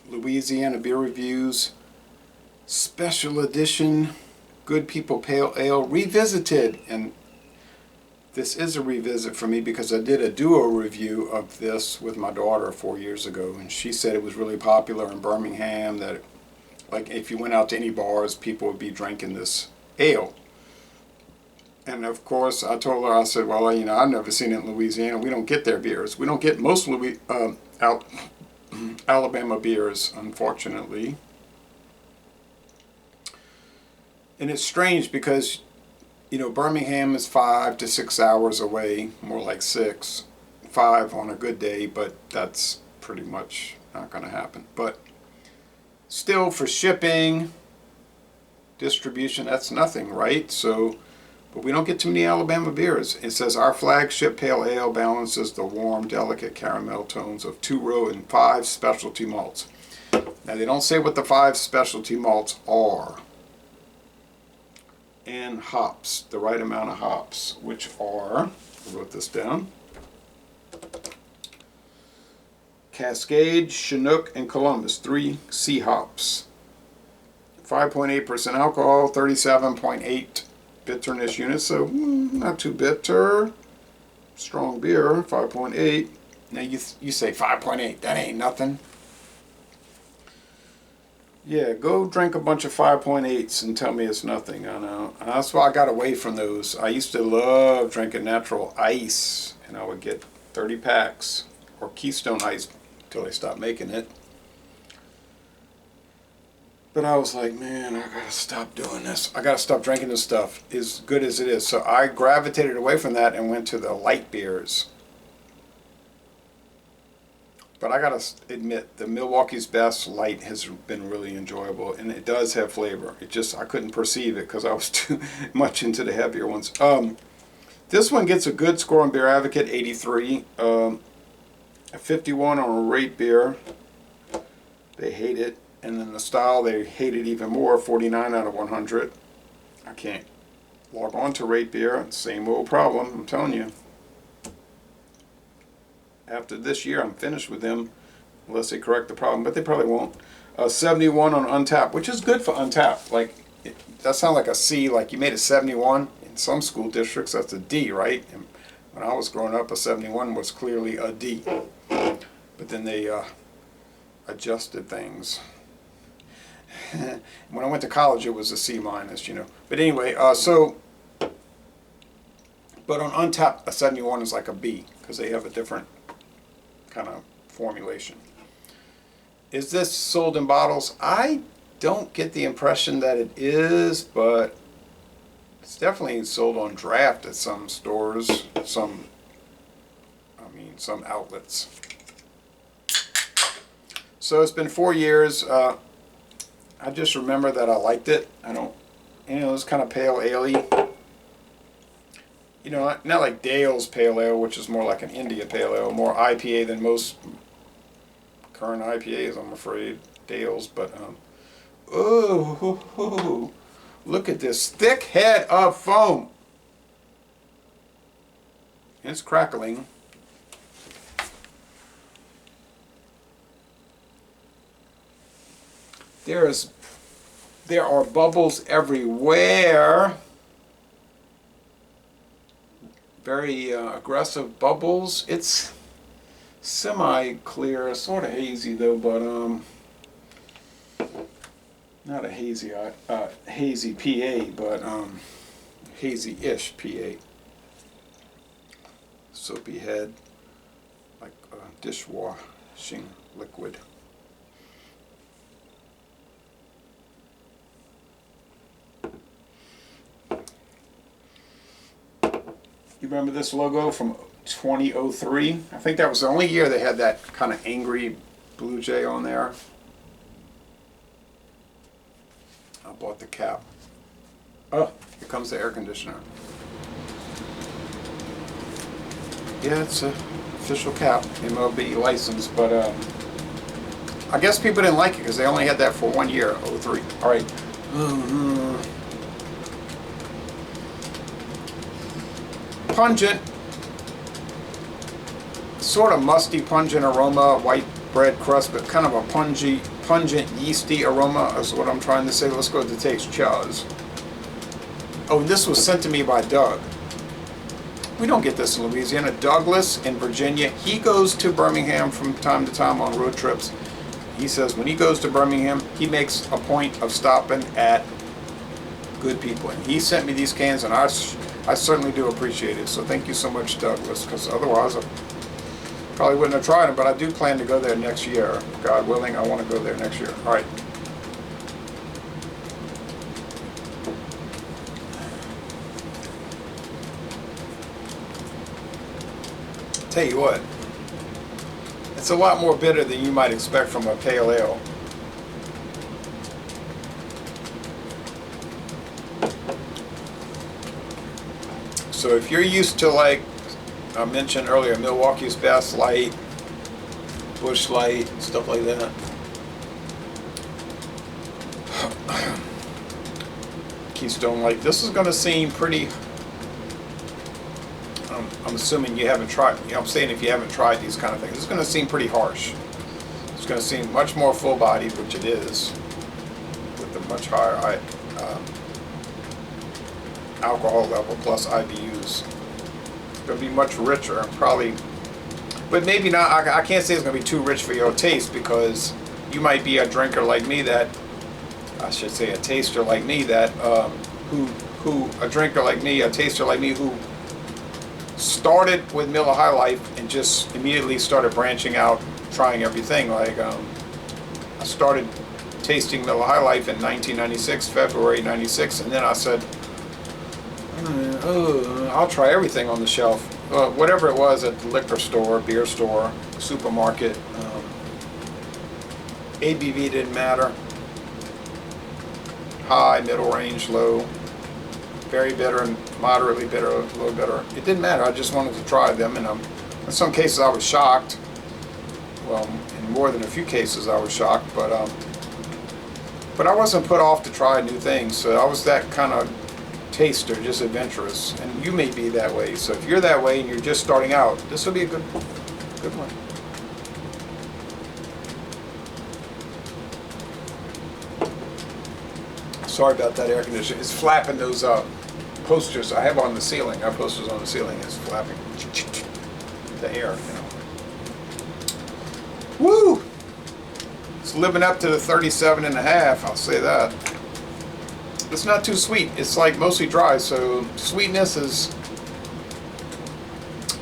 Louisiana Beer Reviews Special Edition Good People Pale Ale Revisited. And this is a revisit for me because I did a duo review of this with my daughter 4 years ago, and she said it was really popular in Birmingham, that like if you went out to any bars, people would be drinking this ale. And of course, I told her, I said, well, you know, I've never seen it in Louisiana. We don't get their beers. We don't get most Alabama beers, unfortunately. And it's strange because, you know, Birmingham is 5 to 6 hours away, more like 6, 5 on a good day, but that's pretty much not going to happen. But still, for shipping, distribution, that's nothing, right? So, but we don't get too many Alabama beers. It says our flagship pale ale balances the warm, delicate caramel tones of 2-row and 5 specialty malts. Now, they don't say what the 5 specialty malts are. And hops, the right amount of hops, which are, I wrote this down, Cascade, Chinook, and Columbus, 3 C hops. 5.8% alcohol, 37.8 bitterness units, so not too bitter. Strong beer, 5.8. Now you say 5.8, that ain't nothing. Yeah, go drink a bunch of 5.8s and tell me it's nothing. I know. That's why I got away from those. I used to love drinking natural ice, and I would get 30 packs or Keystone Ice until they stopped making it. But I was like, man, I gotta stop doing this. I gotta stop drinking this stuff, as good as it is. So I gravitated away from that and went to the light beers. But I gotta admit, the Milwaukee's Best Light has been really enjoyable, and it does have flavor. It just, I couldn't perceive it because I was too much into the heavier ones. This one gets a good score on Beer Advocate, 83. A 51 on a Rate Beer. They hate it. And then the style, they hate it even more, 49 out of 100. I can't log on to Rate Beer. Same old problem, I'm telling you. After this year, I'm finished with them, unless they correct the problem, but they probably won't. 71 on Untapped, which is good for Untapped. Like, that sounds like a C, like you made a 71. In some school districts, that's a D, right? And when I was growing up, a 71 was clearly a D. But then they adjusted things. When I went to college, it was a C minus, you know. But anyway, but on Untapped, a 71 is like a B, because they have a different kind of formulation. Is this sold in bottles? I don't get the impression that it is, but it's definitely sold on draft at some stores, some outlets. So it's been 4 years. I just remember that I liked it. I don't, you know, it was kind of pale ale-y. You know, not like Dale's Pale Ale, which is more like an India Pale Ale, more IPA than most current IPAs, I'm afraid, Dale's. But, look at this thick head of foam. It's crackling. There are bubbles everywhere. Very aggressive bubbles. It's semi-clear, sort of hazy though, but not a hazy PA, but hazy-ish PA. Soapy head, like dishwashing liquid. You remember this logo from 2003? I think that was the only year they had that kind of angry Blue Jay on there. I bought the cap. Oh, here comes the air conditioner. Yeah, it's a official cap, MLB license, but I guess people didn't like it because they only had that for 1 year, 03. All right. Pungent, sort of musty pungent aroma, white bread crust, but kind of a pungent, yeasty aroma is what I'm trying to say. Let's go to taste. Cheers. Oh, this was sent to me by Doug. We don't get this in Louisiana. Douglas in Virginia. He goes to Birmingham from time to time on road trips. He says when he goes to Birmingham, he makes a point of stopping at good people. And he sent me these cans, and I certainly do appreciate it. So thank you so much, Douglas, because otherwise I probably wouldn't have tried them. But I do plan to go there next year. God willing, I want to go there next year. All right. Tell you what, it's a lot more bitter than you might expect from a pale ale. So if you're used to, like I mentioned earlier, Milwaukee's Best Light, Busch Light, stuff like that, Keystone Light, this is going to seem pretty, I'm assuming you haven't tried, I'm saying if you haven't tried these kind of things, it's going to seem pretty harsh. It's going to seem much more full-bodied, which it is, with a much higher alcohol level plus IBUs. It's going to be much richer, probably, but maybe not. I can't say it's going to be too rich for your taste, because you might be a drinker like me that, I should say a taster like me that, a drinker like me, a taster like me who started with Miller High Life and just immediately started branching out, trying everything. Like I started tasting Miller High Life in 1996, February 96, and then I said, I'll try everything on the shelf. Whatever it was at the liquor store, beer store, supermarket. ABV didn't matter. High, middle range, low. Very bitter and moderately bitter, low bitter. It didn't matter. I just wanted to try them, and in some cases I was shocked. Well, in more than a few cases I was shocked, but I wasn't put off to try new things. So I was that kind of taster, just adventurous, and you may be that way. So if you're that way and you're just starting out, this will be a good one. Sorry about that air conditioner. It's flapping those posters I have on the ceiling. Our posters on the ceiling is flapping the air, you know. Woo! It's living up to the 37.5, I'll say that. It's not too sweet. It's like mostly dry, so sweetness is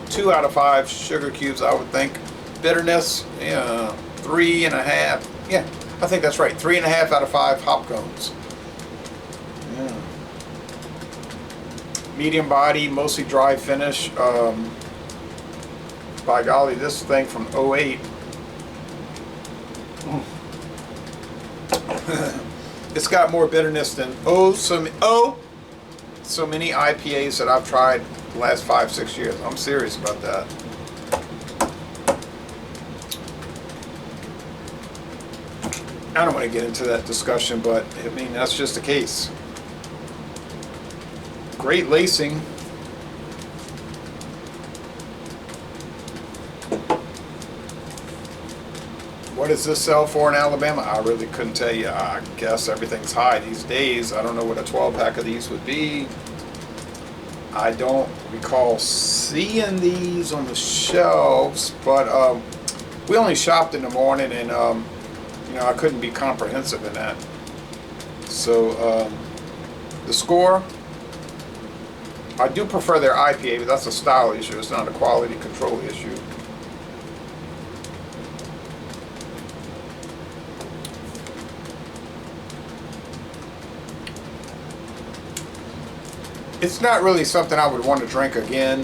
2 out of 5 sugar cubes, I would think. Bitterness, 3.5. Yeah, I think that's right. 3.5 out of 5 hop cones. Yeah. Medium body, mostly dry finish. By golly, this thing from '08. It's got more bitterness than so many IPAs that I've tried the last 5-6 years. I'm serious about that. I don't want to get into that discussion, but I mean, that's just the case. Great lacing. What does this sell for in Alabama? I really couldn't tell you. I guess everything's high these days. I don't know what a 12-pack of these would be. I don't recall seeing these on the shelves, but we only shopped in the morning, and I couldn't be comprehensive in that. So the score, I do prefer their IPA, but that's a style issue. It's not a quality control issue. It's not really something I would want to drink again.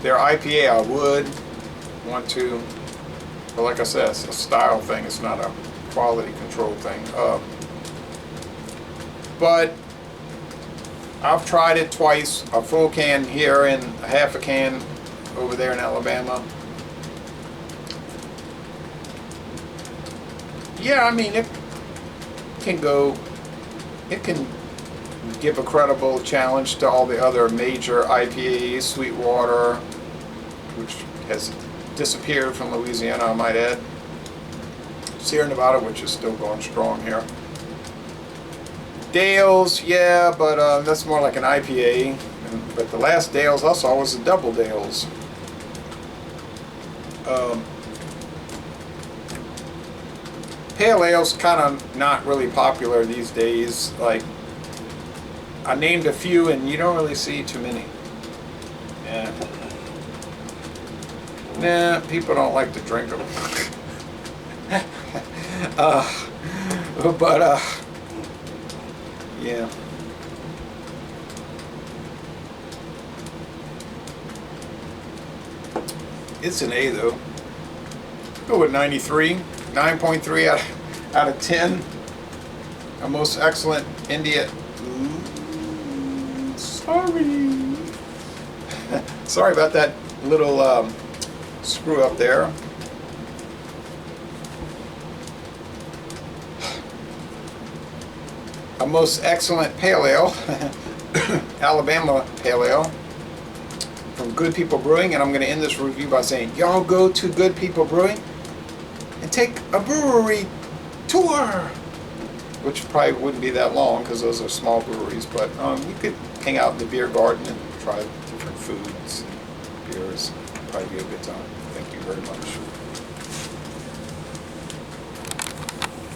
Their IPA I would want to, but like I said, it's a style thing. It's not a quality control thing. But I've tried it twice, a full can here and a half a can over there in Alabama. Yeah, I mean, it can give a credible challenge to all the other major IPAs, Sweetwater, which has disappeared from Louisiana, I might add. Sierra Nevada, which is still going strong here. Dales, yeah, but that's more like an IPA. But the last Dales I saw was the double Dales. Pale ale's kind of not really popular these days. Like, I named a few and you don't really see too many. Yeah. Nah, people don't like to drink them. Yeah. It's an A though. Go with 93, 9.3 out of 10. A most excellent India. Sorry. Sorry about that little screw up there. A most excellent pale ale, Alabama pale ale from Good People Brewing, and I'm going to end this review by saying, y'all go to Good People Brewing and take a brewery tour, which probably wouldn't be that long because those are small breweries, but you could hang out in the beer garden and try different foods and beers. Probably be a good time. Thank you very much.